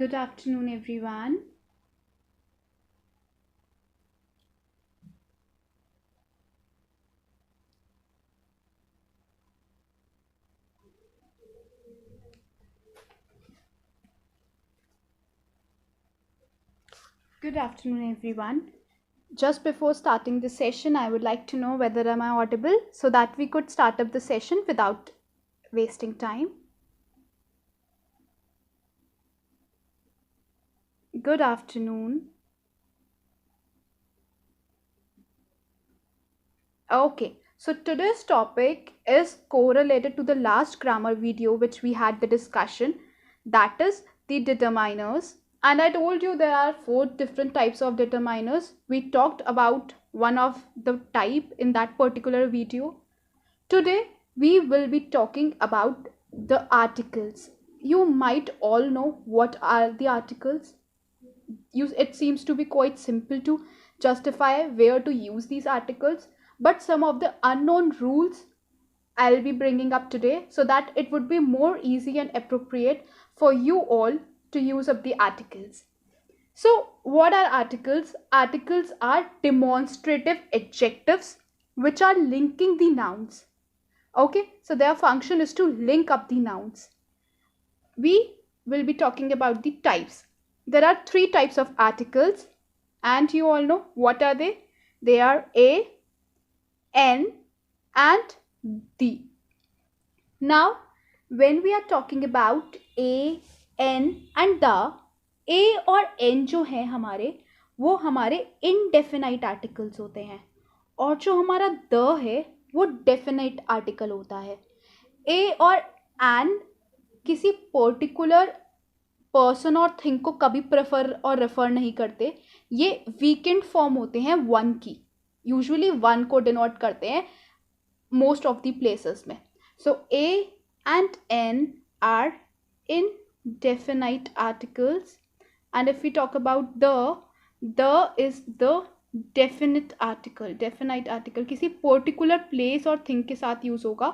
Good afternoon, everyone. Good afternoon, everyone. Just before starting the session, I would like to know whether am I audible so that we could start up the session without wasting time. Good afternoon. Okay, so today's topic is correlated to the last grammar video which we had the discussion, that is the determiners. And I told you there are 4 different types of determiners. We talked about one of the type in that particular video. Today we will be talking about the articles. You might all know what are the articles. It seems to be quite simple to justify where to use these articles, but some of the unknown rules I'll be bringing up today so that it would be more easy and appropriate for you all to use up the articles. So, what are articles? Articles are demonstrative adjectives which are linking the nouns. Okay, so their function is to link up the nouns. We will be talking about the types. There are 3 types of articles, and you all know what are they? They are a, n, and the. Now, when we are talking about a, n and the, a और n जो है हमारे, वो हमारे indefinite articles होते हैं, और जो हमारा the है वो definite article होता है. a और an किसी पर्टिकुलर पर्सन और थिंग को कभी प्रेफर और रेफर नहीं करते. ये वीकेंड फॉर्म होते हैं वन की. यूजुअली वन को डिनोट करते हैं मोस्ट ऑफ द प्लेसेस में. So a and an are indefinite articles, and if we talk about the is the definite article. Definite article किसी पर्टिकुलर प्लेस और thing के साथ use होगा,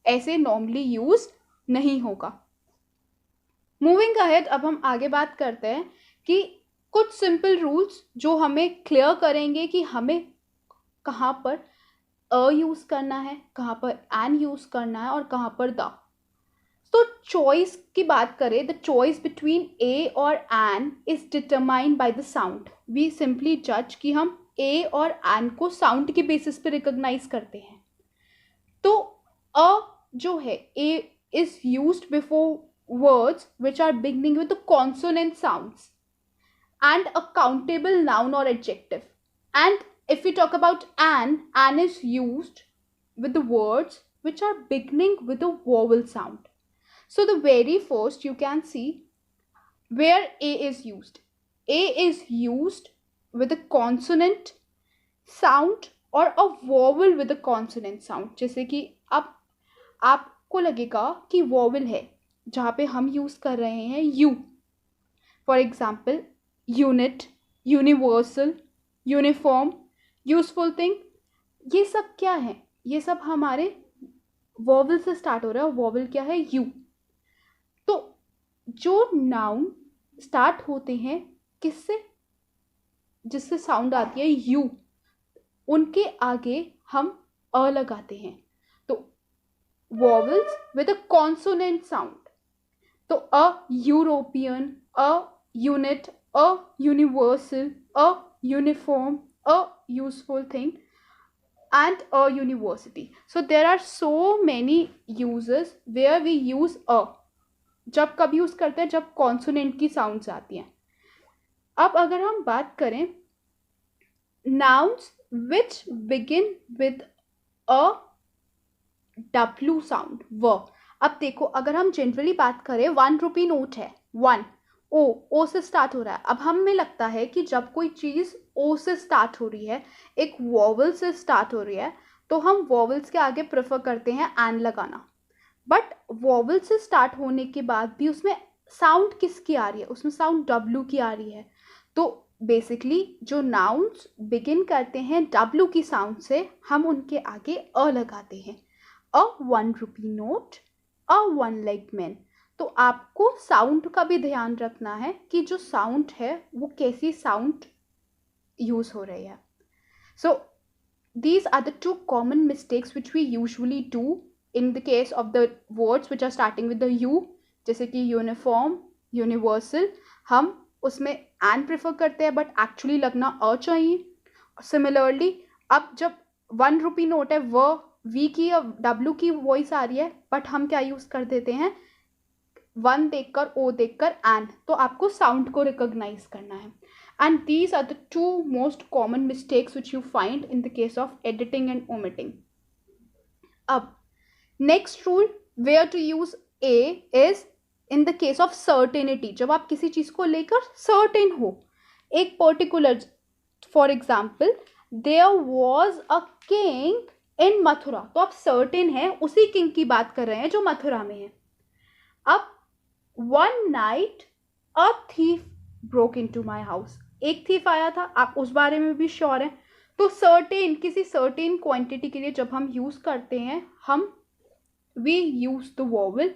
ऐसे नॉर्मली यूज नहीं होगा. मूविंग अहेड, अब हम आगे बात करते हैं कि कुछ सिंपल रूल्स जो हमें क्लियर करेंगे कि हमें कहाँ पर अ यूज़ करना है, कहाँ पर एन यूज़ करना है और कहाँ पर द. तो चॉइस की बात करें, द चॉइस बिटवीन ए और an is determined by the sound. We simply जज कि हम ए और एन को साउंड के बेसिस पे रिकॉग्नाइज करते हैं. तो अ जो है, a is used before words which are beginning with the consonant sounds and a countable noun or adjective. And if we talk about an is used with the words which are beginning with a vowel sound. So the very first you can see where a is used. A is used with a consonant sound or a vowel with a consonant sound. जैसे कि अब आपको लगेगा कि vowel है जहाँ पे हम यूज़ कर रहे हैं you. For example unit, universal, uniform, useful thing, ये सब क्या है? ये सब हमारे वॉवल से स्टार्ट हो रहा है. वॉवल क्या है? यू. तो जो नाउन स्टार्ट होते हैं किससे, जिससे साउंड आती है यू, उनके आगे हम अ लगाते हैं. तो vowels with a consonant sound. तो a European, a unit, a universal, a uniform, a useful thing, and a university. So there are so many uses where we use a. जब कब यूज करते हैं? जब कॉन्सोनेंट की sounds आती हैं. अब अगर हम बात करें nouns which begin with a W sound, व. अब देखो, अगर हम जनरली बात करें 1 रुपी नोट है, वन, ओ से स्टार्ट हो रहा है। अब हमें लगता है कि जब कोई चीज़ ओ से स्टार्ट हो रही है, एक वॉवल से स्टार्ट हो रही है, तो हम वॉवल्स के आगे प्रेफर करते हैं एन लगाना। बट वॉवल से स्टार्ट होने के बाद भी उसमें साउंड किसकी आ रही है? उसमें साउंड डब्ल्यू की आ रही है। तो बेसिकली जो नाउन्स बिगिन करते हैं डब्ल्यू की साउंड से, हम उनके आगे अ लगाते हैं। अ 1 रुपी नोट, अ 1 लेग मैन। तो आपको साउंड का भी ध्यान रखना है कि जो साउंड है वो कैसी साउंड यूज हो रही है। सो these are the two common mistakes which we usually do in the case of the words which are starting with the u, जैसे कि यूनिफॉर्म, यूनिवर्सल, हम उसमें एन प्रेफर करते हैं बट एक्चुअली लगना अ चाहिए। सिमिलरली अब जब 1 रुपी नोट है, वो वी की या डब्ल्यू की वॉइस आ रही है, बट हम क्या यूज कर देते हैं, वन देखकर ओ देखकर एन, तो आपको साउंड को रिकॉग्नाइज करना है। And these are the two most common mistakes which you find in the case of editing and omitting. अब next rule where to use a is in the case of certainty, जब आप किसी चीज को लेकर certain हो, एक particular, for example there was a king in Mathura, तो आप certain है उसी king की बात कर रहे हैं जो मथुरा में है। अब one night a thief broke into my house, एक थीफ आया था, आप उस बारे में भी श्योर हैं। तो सर्टेन, किसी सर्टेन क्वांटिटी के लिए जब हम यूज करते हैं, हम we use the vowel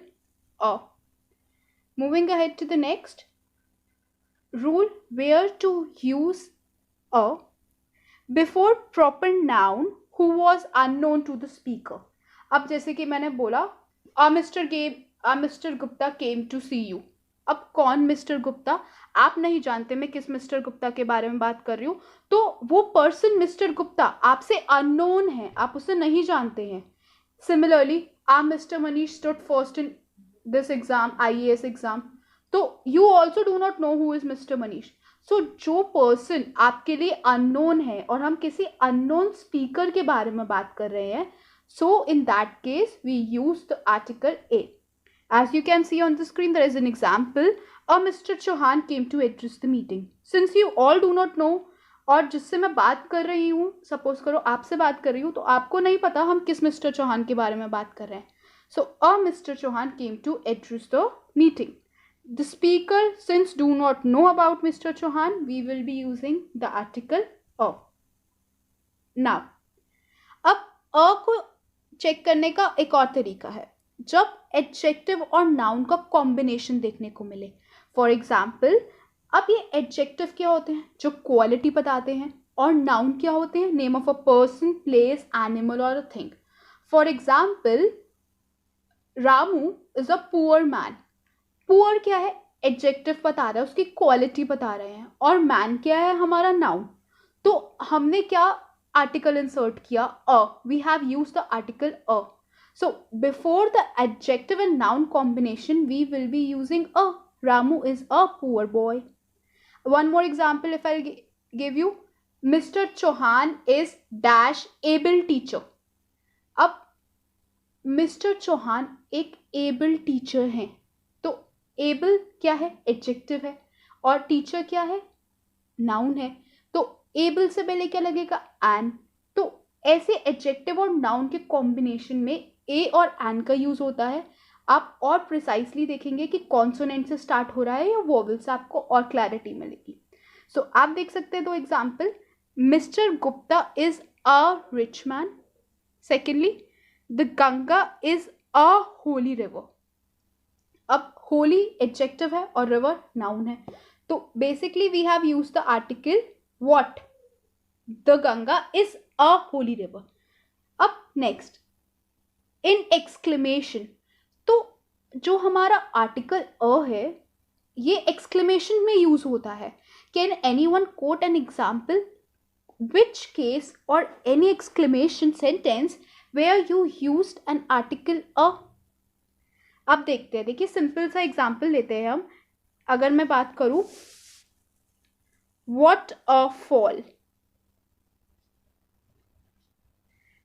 a. Moving ahead to the next rule, where to use a before proper noun who was unknown to the speaker. अब जैसे कि मैंने बोला mister Gupta came to see you. अब कौन मिस्टर गुप्ता, आप नहीं जानते मैं किस मिस्टर गुप्ता के बारे में बात कर रही हूँ, तो वो पर्सन मिस्टर गुप्ता आपसे अननोन है, आप उसे नहीं जानते हैं। Similarly mister Manish stood first in this exam, IAS exam, तो you also do not know who is mister Manish. So जो पर्सन आपके लिए अननोन है और हम किसी अननोन स्पीकर के बारे में बात कर रहे हैं, so in that case we use the article a. As you can see on the screen, there is an example. A Mr. Chauhan came to address the meeting. Since you all do not know, और जिससे मैं बात कर रही हूँ, suppose करो आपसे बात कर रही हूँ, तो आपको नहीं पता हम किस मिस्टर चौहान के बारे में बात कर रहे हैं। So a Mr. Chauhan came to address the meeting. The speaker, since do not know about Mr. Chauhan, we will be using the article a. Now, अब a को चेक करने का एक और तरीका है, जब एडजेक्टिव और नाउन का कॉम्बिनेशन देखने को मिले। फॉर एग्जाम्पल, अब ये एडजेक्टिव क्या होते हैं, जो क्वालिटी बताते हैं, और नाउन क्या होते हैं, name of a person, place, animal और a thing. For example, Ramu is a poor man. Poor क्या है, एडजेक्टिव बता रहा है, उसकी क्वालिटी बता रहे हैं, और मैन क्या है, हमारा नाउन। तो हमने क्या आर्टिकल इंसर्ट किया, a, we have use the article a. So before the adjective and noun combination, we will be using a. Ramu is a poor boy. One more example if I'll give you. Mr. Chauhan is dash able teacher. अब Mr. Chauhan एक able teacher हैं, तो able क्या है, adjective है, और teacher क्या है, noun है। तो able से पहले क्या लगेगा, an। तो ऐसे adjective और noun के combination में ए और एन का यूज होता है। आप और प्रिसाइसली देखेंगे कि कॉन्सोनेंट से स्टार्ट हो रहा है या वोवेल से, आपको और क्लैरिटी मिलेगी। सो आप देख सकते हैं दो example, mister Gupta is a rich man. Secondly, the Ganga is a holy river. अब होली एडजेक्टिव है और रिवर नाउन है, तो basically we have use the article what, the Ganga is a holy river. अब नेक्स्ट, इन एक्सक्लेमेशन, तो जो हमारा article a है ये एक्सक्लेमेशन में यूज होता है। Can anyone quote an example which case और any exclamation sentence where you used an article a. अब देखते हैं, देखिए सिंपल सा एग्जाम्पल लेते हैं हम। अगर मैं बात करूं, what a fall,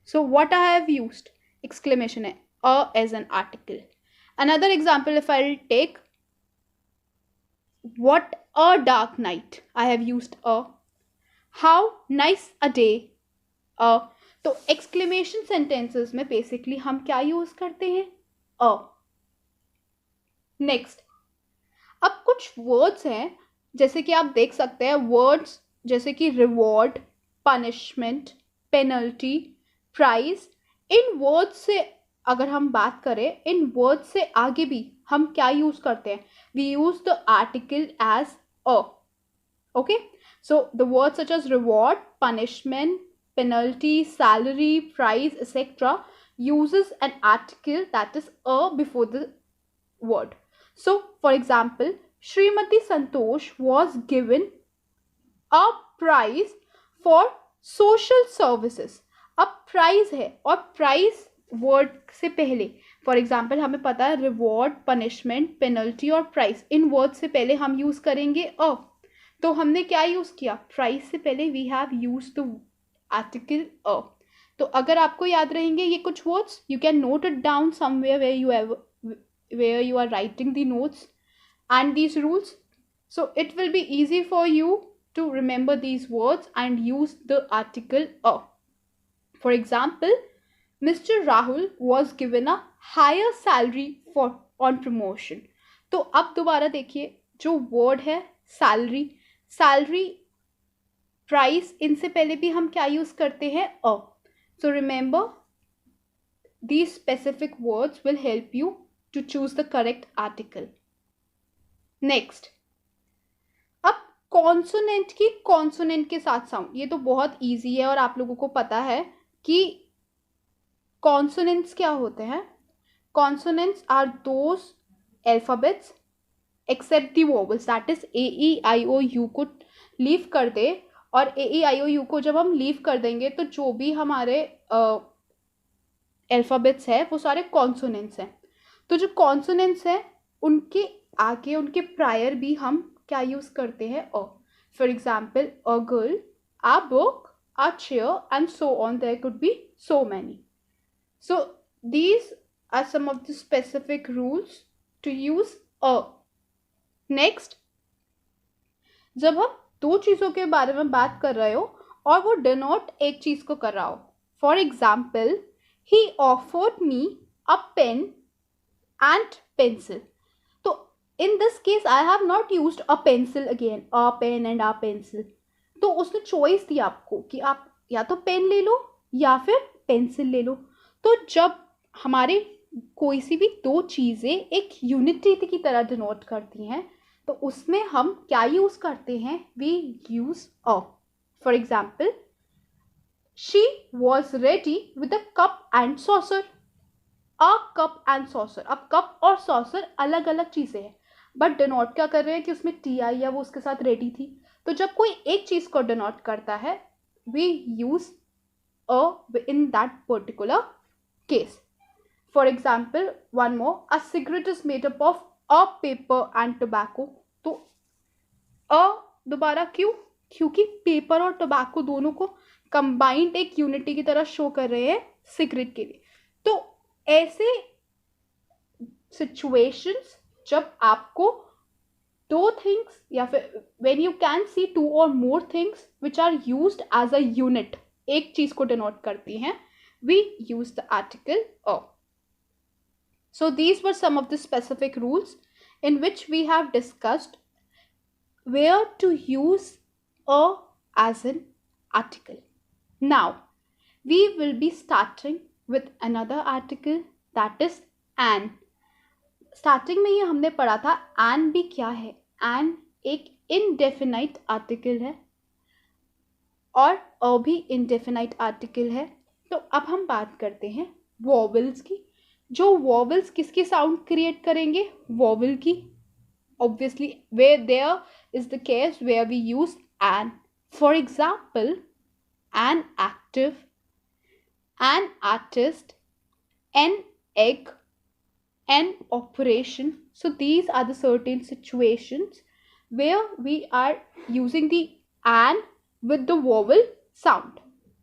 so what I have used, exclamation है, a as an article. Another example if I'll take, what a dark night, I have used a. How nice a day, अ. तो exclamation sentences में basically हम क्या use करते हैं, अ. Next, अब कुछ words हैं जैसे कि आप देख सकते हैं, वर्ड्स जैसे कि रिवॉर्ड, पनिशमेंट, पेनल्टी, प्राइज। इन वर्ड्स से अगर हम बात करें, इन वर्ड्स से आगे भी हम क्या यूज करते हैं, we use the article as a. Okay, so the words such as reward, punishment, penalty, salary, price, etc. uses an article that is a before the word. So for example, Srimati Santosh was given a prize for social services. अब prize है और prize word से पहले, for example हमें पता है reward, punishment, penalty और price, इन word से पहले हम यूज करेंगे अ. तो हमने क्या यूज किया, प्राइस से पहले we have use the article a. तो अगर आपको याद रहेंगे ये कुछ words, you can note it down somewhere where you are writing the notes and these rules, so it will be easy for you to remember these words and use the article a. For example, Mr. Rahul was given a higher salary for on promotion. तो अब दोबारा देखिए, जो word है salary, salary, price, इनसे पहले भी हम क्या यूज करते हैं, a. So remember these specific words will help you to choose the correct article. Next, अब कॉन्सोनेंट की कॉन्सोनेंट के साथ साउंड, ये तो बहुत इजी है और आप लोगों को पता है कि कॉन्सोनेंट्स क्या होते हैं. Consonants are those alphabets except the vowels, that is A E I O U को लीव कर दे, और ए ई आई ओ यू को जब हम लीव कर देंगे तो जो भी हमारे अल्फाबेट्स है वो सारे कॉन्सोनेंट्स हैं. तो जो कॉन्सोनेंट्स हैं उनके आगे, उनके प्रायर भी हम क्या यूज करते हैं, a. For example, a girl, a book, a chair and so on, there could be so many. So these are some of the specific rules to use a. Next, जब हम दो चीज़ों के बारे में बात कर रहे हो और वो denote एक चीज़ को कर रहा हो, for example, he offered me a pen and pencil. तो in this case I have not used a pencil again, a pen and a pencil. तो उसने choice दी आपको कि आप या तो पेन ले लो या फिर पेंसिल ले लो. तो जब हमारे कोई सी भी दो चीज़ें एक यूनिटी की तरह डिनोट करती हैं तो उसमें हम क्या यूज़ करते हैं, we use a. For example, she was ready with a cup and saucer. A cup and saucer, अब कप और सॉसर अलग अलग चीज़ें हैं बट डिनोट क्या कर रहे हैं कि उसमें टी आई या वो उसके साथ रेडी थी. तो जब कोई एक चीज़ को डिनोट करता है we use a in that particular case. For example, one more, a cigarette is made up of a paper and tobacco. तो अ दोबारा क्यों, क्योंकि पेपर और टोबैको दोनों को कंबाइंड एक यूनिटी की तरह शो कर रहे हैं सिगरेट के लिए. तो ऐसे सिचुएशंस जब आपको दो थिंग्स या फिर when you can see two or more things which are used as a unit, एक चीज को डिनोट करती हैं, we use the article a. So these were some of the specific rules in which we have discussed where to use a as an article. Now we will be starting with another article, that is an. Starting में ही हमने पढ़ा था N भी क्या है. N एक indefinite article है और अ भी इनडेफिनाइट आर्टिकल है. तो अब हम बात करते हैं वॉवल्स की. जो वॉवल्स किसकी साउंड क्रिएट करेंगे, वॉवल की. Obviously where there is the case where we use an. For example, an active, an artist, an egg, an operation. So these are the certain situations where we are using the an with the vowel sound.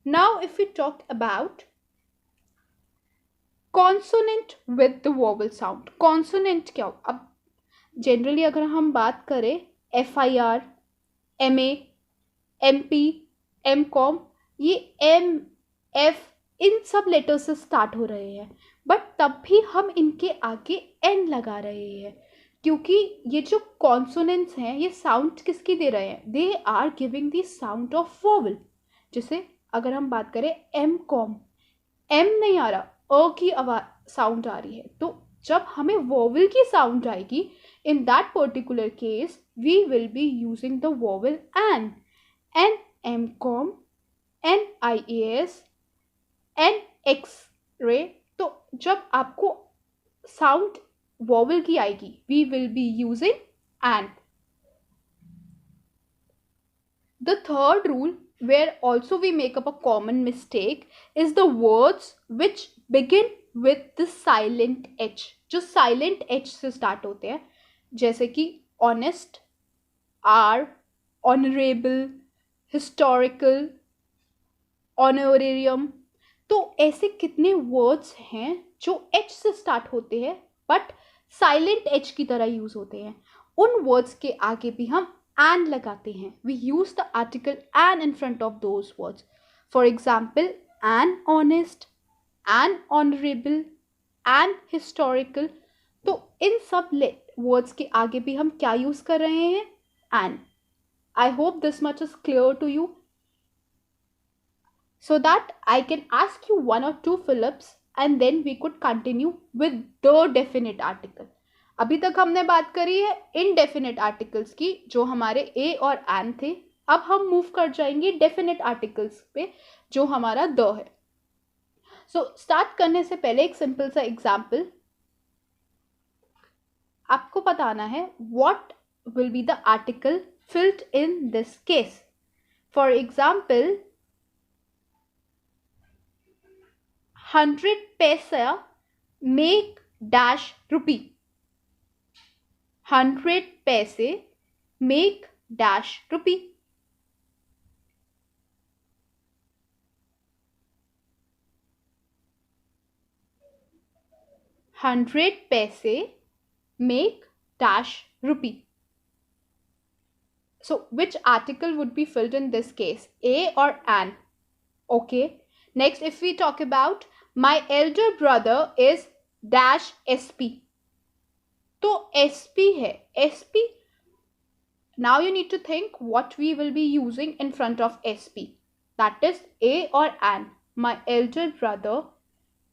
Now if we talk about consonant with the vowel sound, consonant क्या हो. अब generally अगर हम बात करें FIR, MA, MP, MCOM, ये MF इन सब letter से स्टार्ट हो रहे हैं, बट तब भी हम इनके आगे N लगा रहे हैं क्योंकि ये जो कॉन्सोनेंट्स हैं ये साउंड किसकी दे रहे हैं, they are giving the sound of vowel. जैसे अगर हम बात करें MCOM, M नहीं आ रहा, अ की आवाज साउंड आ रही है, तो जब हमें वोवल की साउंड आएगी in that particular case we will be using the vowel an, MCOM, NIAS, X-ray। तो जब आपको साउंड वोवल की आएगी we will be using an। The third rule where also we make up a common mistake is the words which begin with the silent H, जो silent H से start होते हैं, जैसे कि honest, are, honorable, historical, honorarium। तो ऐसे कितने words हैं जो H से स्टार्ट होते हैं बट साइलेंट H की तरह यूज होते हैं, उन वर्ड्स के आगे भी हम एन लगाते हैं। We use the article an in front of those words. For example an honest, an honourable, an historical. तो इन सब वर्ड्स के आगे भी हम क्या यूज कर रहे हैं, an. I hope this much is clear to you, so that I can ask you one or two fill-ups and then we could continue with the definite article। अभी तक हमने बात करी है indefinite articles की जो हमारे a और an थे, अब हम मूव कर जाएंगे definite articles पे जो हमारा the है। So स्टार्ट करने से पहले एक सिंपल सा एग्जाम्पल आपको बताना है, what will be the article filled in this case। For example 100 पैसा make dash rupee, 100 पैसे make dash rupee। $100 पैसे make dash rupee। So which article would be filled in this case, a or an? Okay, next if we talk about my elder brother is dash SP, तो SP है, SP। Now you need to think what we will be using in front of SP, that is a or an। My elder brother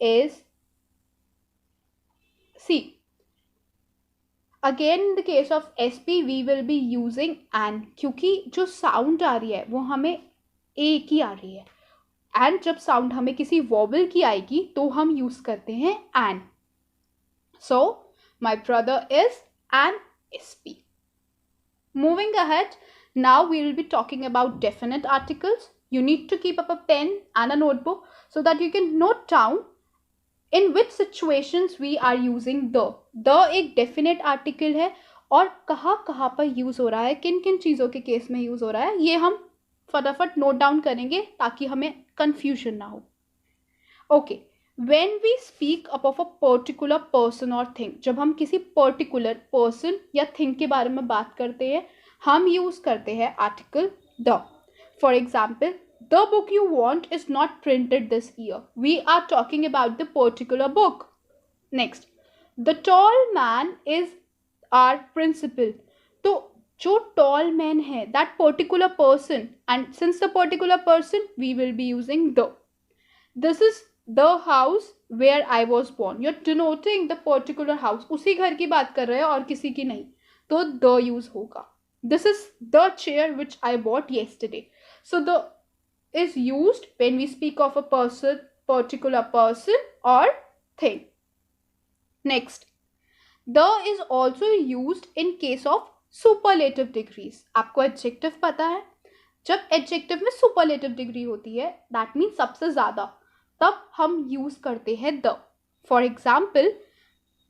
is, see again in the case of SP we will be using an क्योंकि जो sound आ रही है वो हमें a की आ रही है, and जब साउंड हमें किसी वॉवल की आएगी तो हम यूज करते हैं an. So my brother is an SP। Moving ahead, now we will be talking about definite articles. You need to keep up a pen and a notebook so that you can note down in which situations we are using the एक definite article है और कहाँ पर use हो रहा है, किन किन चीज़ों के केस में यूज हो रहा है, ये हम फटाफट नोट डाउन करेंगे ताकि हमें कंफ्यूजन ना हो। Okay, when we speak up of a particular person और थिंग, जब हम किसी पर्टिकुलर पर्सन या थिंग के बारे में बात करते हैं हम यूज करते हैं article the. For example the book you want is not printed this year, we are talking about the particular book. Next, the tall man is our principal, तो जो टॉल मैन है that particular person, and since the particular person we will be using the. This is the house where I was born, you are denoting the particular house, उसी घर की बात कर रहे हैं और किसी की नहीं, तो द यूज होगा। This is the chair which I bought yesterday, so the is used when we speak of a person, particular person और thing. Next, the is also used in case of superlative degrees. आपको adjective पता है, जब adjective में superlative degree होती है that means सबसे ज्यादा, तब हम यूज करते हैं the. For example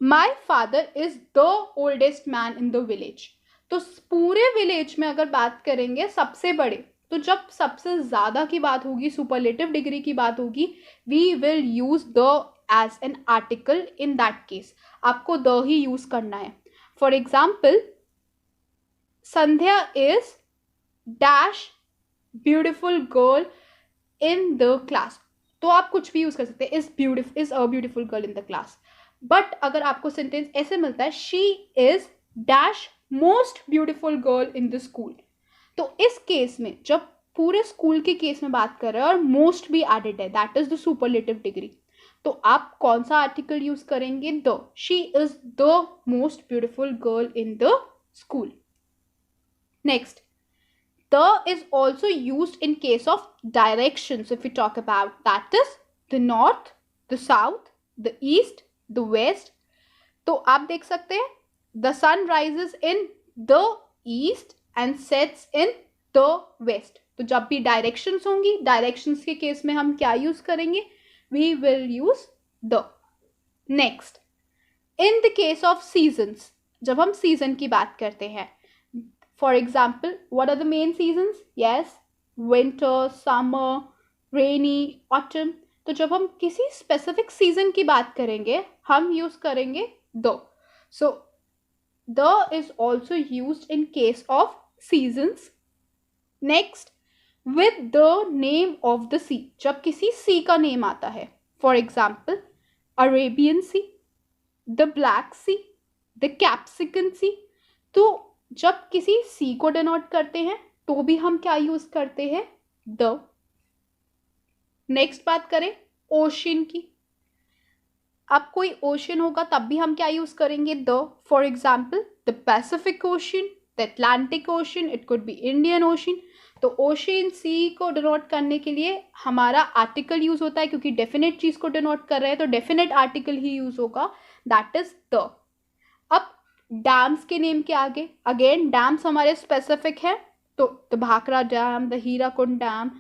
my father is the oldest man in the village, तो पूरे विलेज में अगर बात करेंगे सबसे बड़े, तो जब सबसे ज्यादा की बात होगी, सुपरलेटिव डिग्री की बात होगी, we will use the as an article in that case. आपको द ही यूज करना है। For example Sandhya is dash beautiful girl in the class. तो आप कुछ भी यूज कर सकते हैं, is a beautiful girl in the class. But अगर आपको सेंटेंस ऐसे मिलता है, she is dash most beautiful girl in the school, तो इस केस में जब पूरे स्कूल के केस में बात कर रहे हैं और मोस्ट भी एडेड है, that is the superlative degree, तो आप कौन सा आर्टिकल यूज करेंगे? The. She is the most beautiful girl in the school. Next, the is also used in case of directions. If we talk about, that is the north, the south, the east, the west. तो आप देख सकते हैं, the sun rises in the east and sets in the west. तो जब भी directions होंगी, directions के केस में हम क्या यूज करेंगे? We will use the. Next, in the case of seasons, जब हम season की बात करते हैं, for example, what are the main seasons? Yes, winter, summer, rainy, autumn. तो जब हम किसी specific season की बात करेंगे, हम use करेंगे the. So, the is also used in case of seasons. Next, with the name of the sea. जब किसी sea का name आता है, for example, Arabian Sea, the Black Sea, the Caspian Sea. तो जब किसी सी को डिनोट करते हैं तो भी हम क्या यूज करते हैं? द. नेक्स्ट बात करें ओशन की. अब कोई ओशन होगा तब भी हम क्या यूज करेंगे? The. For example, the Pacific ocean, the Atlantic ocean, it could be Indian ocean. तो ओशन सी को डिनोट करने के लिए हमारा आर्टिकल यूज होता है, क्योंकि डेफिनेट चीज को डिनोट कर रहे हैं तो डेफिनेट आर्टिकल ही यूज होगा, दैट इज द. अब डैम्स के नेम के आगे, अगेन डैम्स हमारे स्पेसिफिक है, तो the Bhakra dam, the Hirakud dam.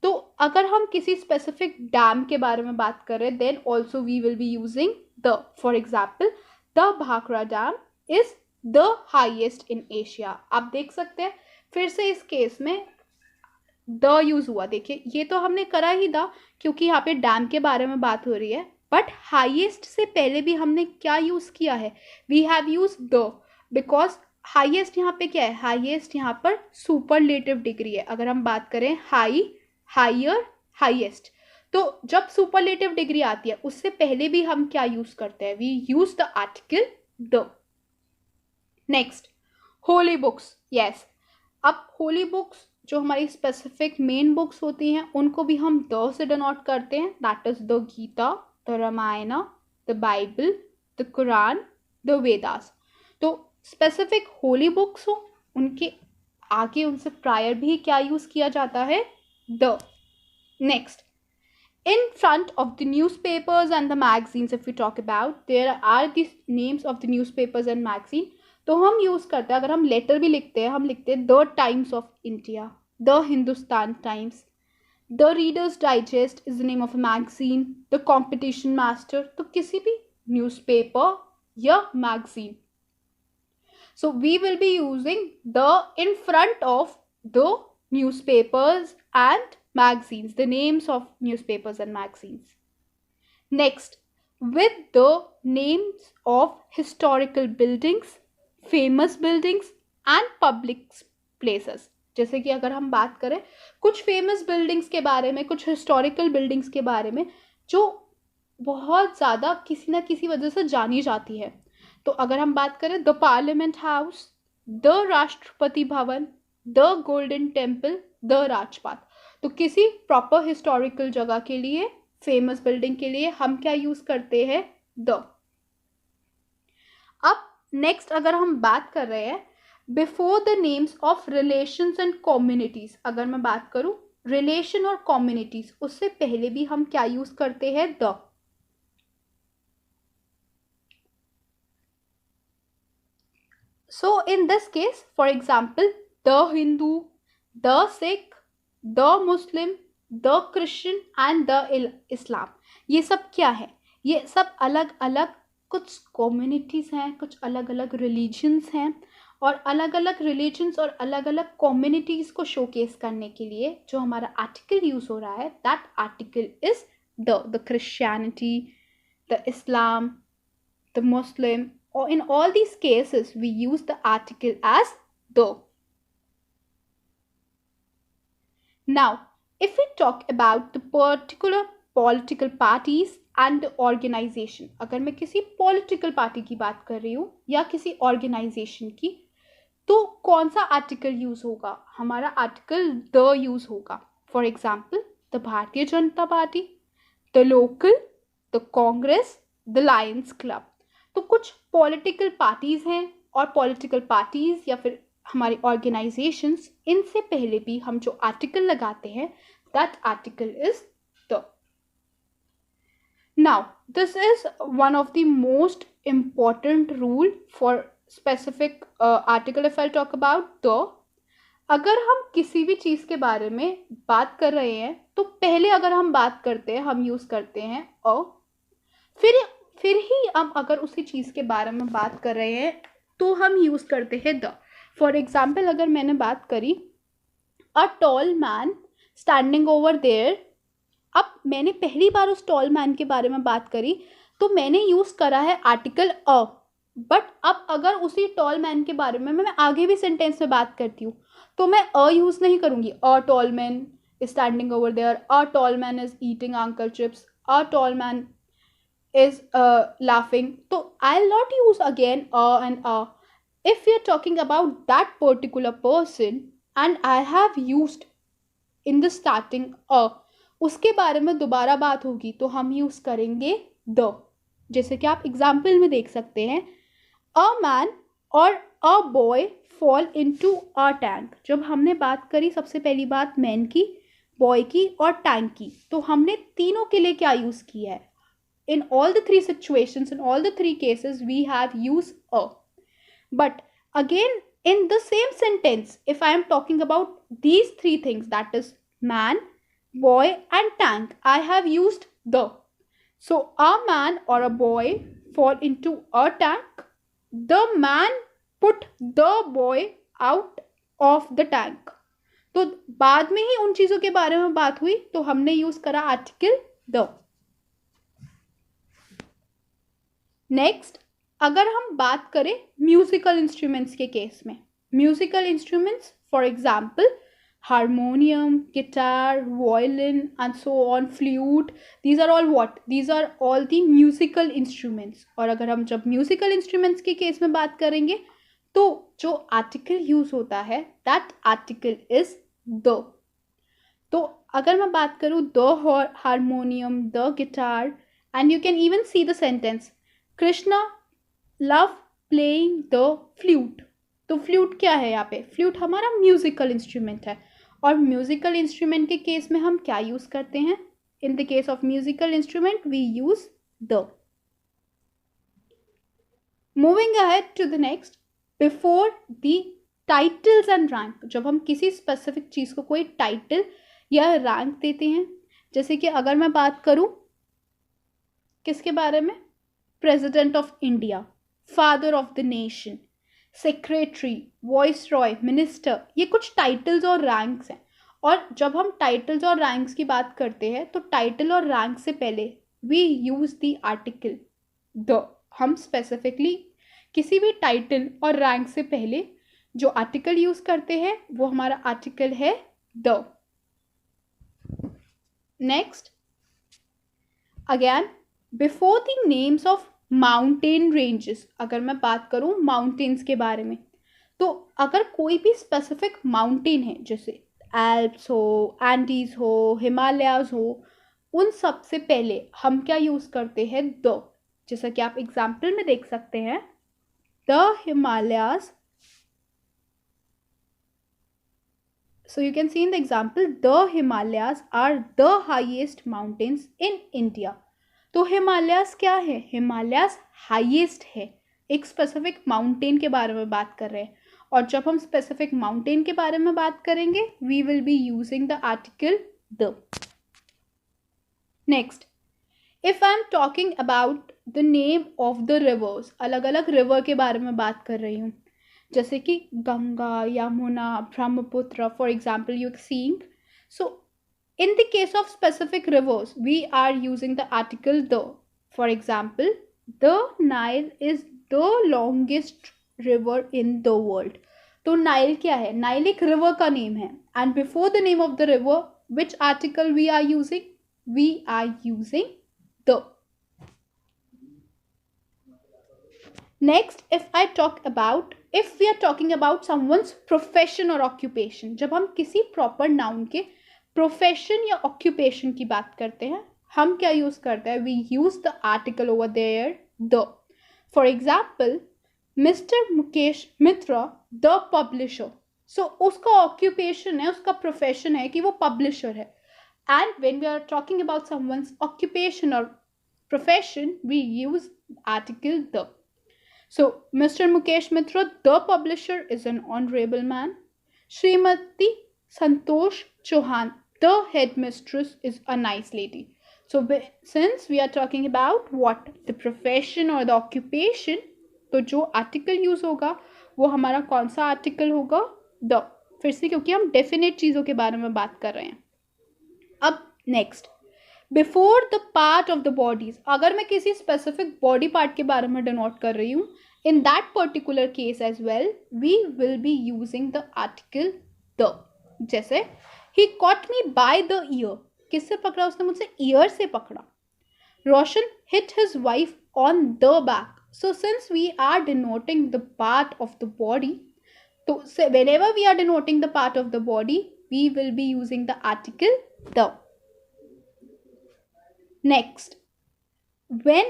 तो अगर हम किसी स्पेसिफिक डैम के बारे में बात करें, then also we will be using the. For example, the Bhakra dam is the highest in Asia. आप देख सकते हैं फिर से इस केस में द यूज हुआ. देखिए, ये तो हमने करा ही था क्योंकि यहाँ पे डैम के बारे में बात हो रही है, बट हाईएस्ट से पहले भी हमने क्या यूज किया है? We have use the, because highest यहाँ पे क्या है? हाईएस्ट यहाँ पर सुपरलेटिव डिग्री है. अगर हम बात करें हाई, हायर, हाईएस्ट, तो जब सुपरलेटिव डिग्री आती है उससे पहले भी हम क्या यूज करते हैं? We use the article the. Next, holy books. Yes, अब होली बुक्स जो हमारी स्पेसिफिक मेन बुक्स होती हैं उनको भी हम द से डिनोट करते हैं, that is the Gita, the Ramayan, the Bible, the Quran, the Vedas. तो स्पेसिफिक होली बुक्स हो, उनके आगे, उनसे प्रायर भी क्या यूज किया जाता है? The. Next, in front of the newspapers and the magazines, if we talk about, there are these names of the newspapers and magazine. तो हम यूज करते हैं, अगर हम लेटर भी लिखते हैं, हम लिखते हैं the times of India, the Hindustan times, the readers digest is the name of a magazine, the competition master. तो किसी भी न्यूज़पेपर या magazine, so we will be using the in front of the newspapers and magazines, the names of newspapers and magazines. Next, with the names of historical buildings, famous buildings and public places. जैसे कि अगर हम बात करें कुछ famous buildings के बारे में, कुछ हिस्टोरिकल बिल्डिंग्स के बारे में जो बहुत ज़्यादा किसी ना किसी वजह से जानी जाती है, तो अगर हम बात करें the parliament house, the Rashtrapati Bhavan, the golden temple, the Rajpath. तो किसी प्रॉपर हिस्टोरिकल जगह के लिए, फेमस बिल्डिंग के लिए हम क्या यूज करते हैं? द. अब नेक्स्ट अगर हम बात कर रहे हैं before the names of relations and communities, अगर मैं बात करूं रिलेशन और कम्युनिटीज, उससे पहले भी हम क्या यूज करते हैं? The. So in this case, for example, the Hindu, the Sikh, the Muslim, the Christian and the Islam, ये सब क्या है? ये सब अलग अलग कुछ कम्युनिटीज़ हैं, कुछ अलग अलग रिलीजन्स हैं, और अलग अलग रिलीजन्स और अलग अलग कम्युनिटीज़ को शोकेस करने के लिए जो हमारा आर्टिकल यूज़ हो रहा है, that article is the Christianity, the Islam, the Muslim. Or in all these cases, we use the article as the. Now, if we talk about the particular political parties and the organization, अगर मैं किसी political party की बात कर रही हूँ या किसी organization की, तो कौन सा आर्टिकल यूज होगा? हमारा आर्टिकल द यूज होगा. For example, the Bharatiya Janata party, the local, the Congress, the Lions club. तो कुछ पॉलिटिकल पार्टीज हैं और पॉलिटिकल पार्टीज या फिर हमारी ऑर्गेनाइजेशंस, इनसे पहले भी हम जो आर्टिकल लगाते हैं, that article is the. Now this is one of the most important rule for specific article. If I'll talk about the, अगर हम किसी भी चीज़ के बारे में बात कर रहे हैं तो पहले अगर हम बात करते हैं, हम यूज़ करते हैं अ, फिर ही हम अगर उसी चीज़ के बारे में बात कर रहे हैं तो हम यूज़ करते हैं द. फॉर एग्जाम्पल, अगर मैंने बात करी a tall man standing over there, अब मैंने पहली बार उस टॉल मैन के बारे में बात करी तो मैंने यूज़ करा है आर्टिकल अ. बट अब अगर उसी टॉल मैन के बारे में मैं आगे भी सेंटेंस में बात करती हूँ तो मैं अ यूज़ नहीं करूँगी. A tall man is standing over there, a tall man is eating Uncle Chips, a tall man is laughing. So I'll not use again and if we are talking about that particular person and I have used in the starting उसके बारे में दोबारा बात होगी तो हम use करेंगे the. जैसे कि आप एग्जाम्पल में देख सकते हैं, अ मैन और a boy fall into a tank. जब हमने बात करी सबसे पहली बात मैन की, बॉय की और टैंक की, तो हमने तीनों के लिए क्या यूज़ किया है? In all the three situations, in all the three cases, we have used a. But again, in the same sentence, if I am talking about these three things, that is man, boy and tank, I have used the. So a man or a boy fall into a tank. The man put the boy out of the tank. तो बाद में ही उन चीज़ों के बारे में बात हुई तो हमने यूज़ करा आर्टिकल द. नेक्स्ट, अगर हम बात करें म्यूजिकल इंस्ट्रूमेंट्स के केस में, musical instruments for example harmonium, guitar, violin and so on, flute, these are all what? These are all the musical instruments. और अगर हम जब म्यूजिकल इंस्ट्रूमेंट्स के केस में बात करेंगे तो जो आर्टिकल यूज होता है दैट आर्टिकल इज द. तो अगर मैं बात करूँ the harmonium, the guitar, and you can even see the sentence Krishna love playing the flute. तो फ्लूट क्या है यहाँ पे? फ्लूट हमारा म्यूजिकल इंस्ट्रूमेंट है. और म्यूजिकल इंस्ट्रूमेंट के केस में हम क्या यूज़ करते हैं? In the case of musical instrument we use the. Moving ahead to the next, before the titles and rank. जब हम किसी स्पेसिफिक चीज़ को कोई टाइटल या रैंक देते हैं, जैसे कि अगर मैं बात करूँ किसके बारे में? President of India, father of the nation, secretary, voice Roy, minister, ये कुछ टाइटल्स और रैंक्स हैं. और जब हम टाइटल्स और रैंक्स की बात करते हैं तो टाइटल और रैंक से पहले we use the article the. हम स्पेसिफिकली किसी भी टाइटल और रैंक से पहले जो आर्टिकल यूज करते हैं वो हमारा आर्टिकल है the. Next, again before the names of mountain ranges. अगर मैं बात करूँ माउंटेन्स के बारे में, तो अगर कोई भी स्पेसिफिक माउंटेन है, जैसे एल्प्स हो, एंडीज हो, हिमालयाज हो, उन सब से पहले हम क्या यूज़ करते हैं? द. जैसा कि आप एग्जाम्पल में देख सकते हैं, the Himalayas. So you can see in the example, the Himalayas are the highest mountains in India. तो हिमालयास क्या है? हिमालयास हाईएस्ट है. एक स्पेसिफिक माउंटेन के बारे में बात कर रहे हैं. और जब हम स्पेसिफिक माउंटेन के बारे में बात करेंगे we will be using the article the. Next, if I am talking about the name of the rivers, अलग अलग रिवर के बारे में बात कर रही हूँ, जैसे कि Ganga, Yamuna, Brahmaputra, for example you seeing. So in the case of specific rivers, we are using the article the. For example, the Nile is the longest river in the world. तो नाइल क्या है? नाइल एक रिवर का name है, and before the name of the river which article we are using? We are using the. Next, if we are talking about someone's profession or occupation, जब हम किसी proper noun के profession या occupation की बात करते हैं, हम क्या use करते हैं? We use the article over there, the. For example, Mr. Mukesh Mitra, the publisher. So उसका occupation है, उसका profession है कि वो publisher है. And when we are talking about someone's occupation or profession, we use article the. So, Mr. Mukesh Mitra, the publisher, is an honorable man. Srimati Santosh Chauhan, the headmistress, is a nice lady. So, since we are talking about what? The profession or the occupation, तो जो article use होगा वो हमारा कौन सा article होगा? The. फिर से क्योंकि हम definite चीज़ों के बारे में बात कर रहे हैं. अब next. Before the part of the bodies, अगर मैं किसी स्पेसिफिक बॉडी पार्ट के बारे में डिनोट कर रही हूँ, in that particular case as well we will be using the article the. जैसे he caught me by the ear, किससे पकड़ा? उसने मुझसे ईयर से पकड़ा. Roshan hit his wife on the back. So since we are denoting the part of the body, तो whenever we are denoting the part of the body, we will be using the article the. Next, when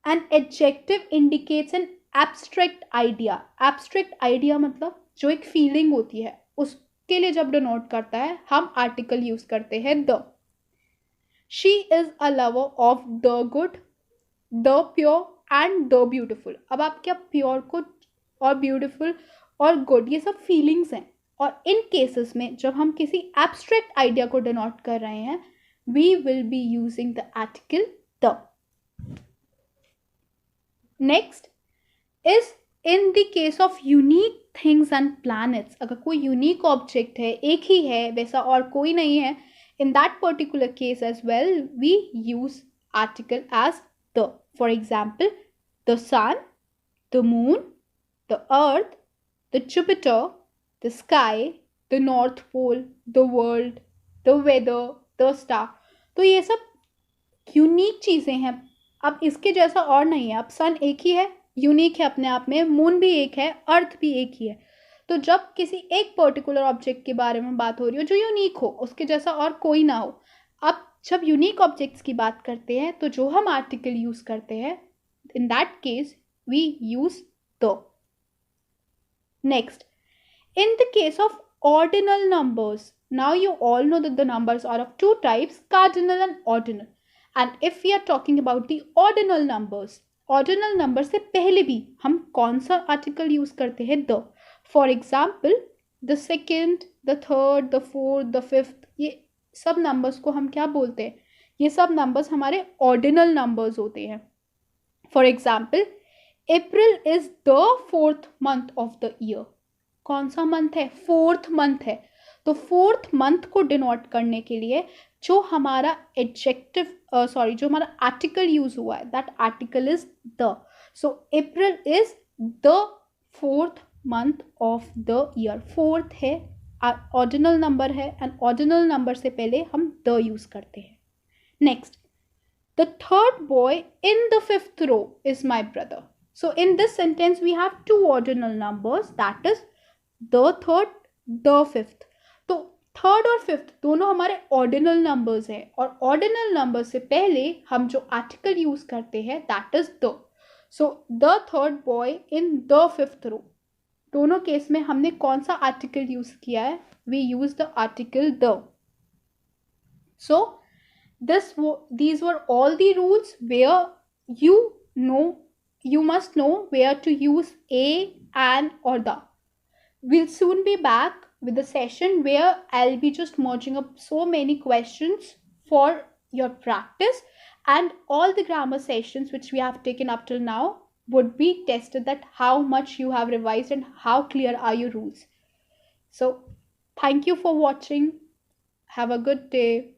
an adjective indicates an abstract idea, abstract idea मतलब जो एक feeling होती है, उसके लिए जब denote करता है हम article use करते हैं the. She is a lover of the good, the pure and the beautiful. अब आप क्या pure को और beautiful और good ये सब feelings हैं, और इन cases में जब हम किसी abstract idea को denote कर रहे हैं, we will be using the article the. Next is in the case of unique things and planets. अगर कोई unique object है, एक ही है, वैसा और कोई नहीं है, in that particular case as well we use article as the. For example, the sun, the moon, the earth, the Jupiter, the sky, the north pole, the world, the weather, the star. तो ये सब unique चीज़ें हैं. अब इसके जैसा और नहीं है. अब सन एक ही है, यूनिक है अपने आप में, मून भी एक है, अर्थ भी एक ही है. तो जब किसी एक पर्टिकुलर ऑब्जेक्ट के बारे में बात हो रही हो जो यूनिक हो, उसके जैसा और कोई ना हो, अब जब यूनिक ऑब्जेक्ट्स की बात करते हैं तो जो हम आर्टिकल यूज़ करते हैं, in that case we use the. Next, in the case of ordinal numbers, now you all know that the numbers are of two types, cardinal and ordinal. And if we are talking about the ordinal numbers, ordinal numbers से पहले भी हम कौन सा article use करते हैं? the. For example, the second, the third, the fourth, the fifth, ये सब numbers को हम क्या बोलते हैं? ये सब numbers हमारे ordinal numbers होते हैं. For example, April is the fourth month of the year. कौन सा मंथ है? फोर्थ मंथ है. तो फोर्थ मंथ को डिनोट करने के लिए जो हमारा एडजेक्टिव जो हमारा आर्टिकल यूज हुआ है, that article is the. So April is the fourth month of the year. Fourth है, ऑर्डिनल नंबर है, एंड ऑर्डिनल नंबर से पहले हम द यूज करते हैं. Next, the third boy in the fifth row is my brother. So in this sentence we have two ordinal numbers, that is the third, the fifth. तो third और fifth दोनों हमारे ordinal numbers हैं, और ordinal number से पहले हम जो आर्टिकल यूज करते हैं that is the. So the third boy in the fifth row, दोनों केस में हमने कौन सा आर्टिकल यूज किया है? We use the article the. So these were all the rules where you must know where to use a, an or the. We'll soon be back with a session where I'll be just merging up so many questions for your practice, and all the grammar sessions which we have taken up till now would be tested, that how much you have revised and how clear are your rules. So thank you for watching. Have a good day.